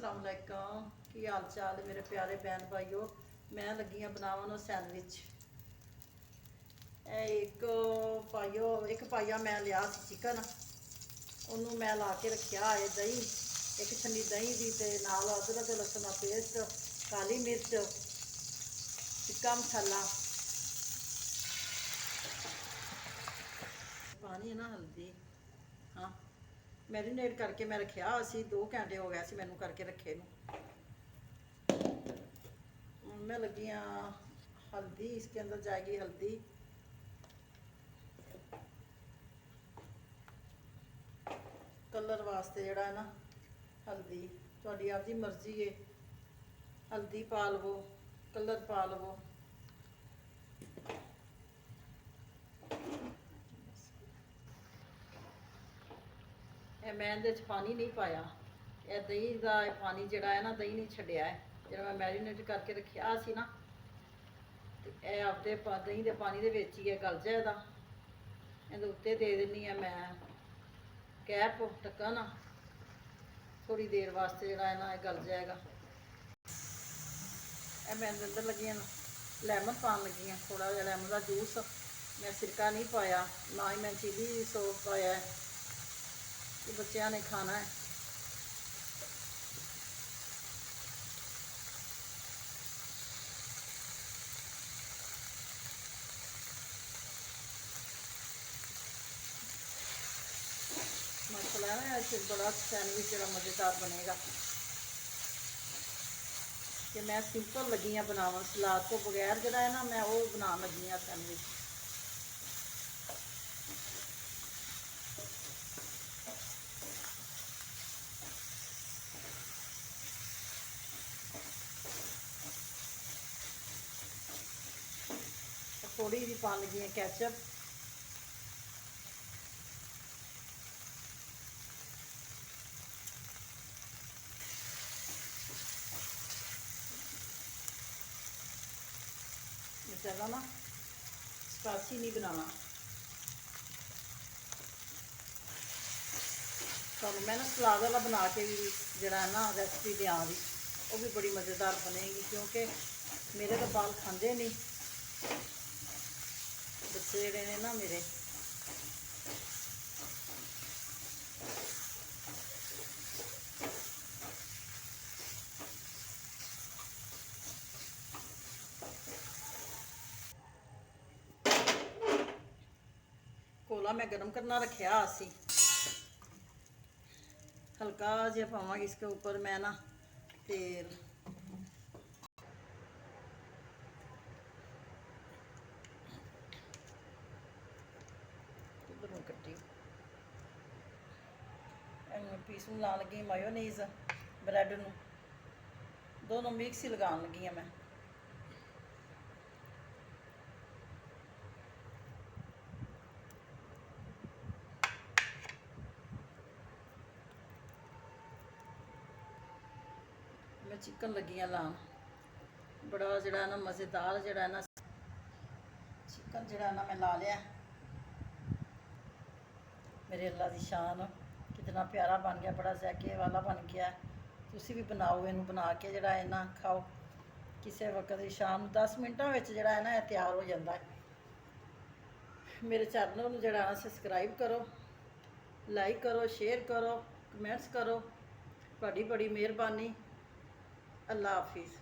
अस्सलाम वालेकुम की हाल चाल मेरे प्यारे बहन भाईओ। मैं लगी हाँ बनावन सैंडविच। एक पाइया मैं लिया चिकन, उन्होंने मैं ला के रखा है दही, एक छन्नी दही की नाल अदरक लहसुन का पेस्ट, काली मिर्च, टिक्का मसाला, पानी है ना, हल्दी। हाँ, मैरीनेट करके मैं रखा असी 2 घंटे हो गए मैनू करके रखे नू। मैं लगी हाँ हल्दी, इसके अंदर जाएगी हल्दी, कलर वास्ते जड़ा है ना हल्दी थोड़ी आपकी मर्जी है, हल्दी पा लवो, कलर पा लवो। मैं इहदे पानी नहीं पाया, यह दही का पानी जड़ा है ना, दही नहीं छड्डिया है जो मैं मैरीनेट करके रखा सी ना, तो यह आपदे दही के पानी के विच ही है गल जाएगा। इहदे उत्ते दे देनी है मैं कैप ढक्कन, थोड़ी देर वास्ते जड़ा है ना गल जाएगा। मैं अंदर लगी लैमन पान लगी हाँ, थोड़ा जहा लैमन का जूस। मैं सिरका नहीं पाया, ना ही मैं चिली सॉस पाया है कि बच्चों ने खाना है। मसला है ना बड़ा सैंडविच जरा मज़ेदार बनेगा कि मैं सिंपल लगी हाँ बनावन, सलाद तो बगैर जरा है ना मैं वो बना लगी हाँ सैंडविच। थोड़ी जी पा लगी है कैचअप, ज़्यादा ना स्पाइसी नहीं बनाना। तो मैं ना सलाद वाला बना के भी जरा ना रेसिपी दें दी, वो भी बड़ी मज़ेदार बनेगी क्योंकि मेरे तो बाल खाते नहीं बच्चे जड़े ने ना मेरे। कोला मैं गर्म करना रखा असी, हल्का जहा पावांगी इसके ऊपर मैं ना तेल। कट्टी पीस ला लगी मायोनीज ब्रैड नू, दोनों मिक्स ही लगा लगी हाँ मैं। मैं चिकन लगी हाँ लान, बड़ा जड़ा ना मज़ेदार जड़ा ना चिकन जड़ा ना मैं ला लिया। मेरे अल्लाह की शान, कितना प्यारा बन गया, बड़ा जैके वाला बन गया। तुसी भी बनाओ, इनू बना के जड़ा है ना खाओ किसी वक्त शाम 10 मिनटों में जड़ा है ना तैयार हो जाता है। मेरे चैनल जड़ा ना सबसक्राइब करो, लाइक करो, शेयर करो, कमेंट्स करो, बड़ी बड़ी मेहरबानी। अल्लाह हाफिज़।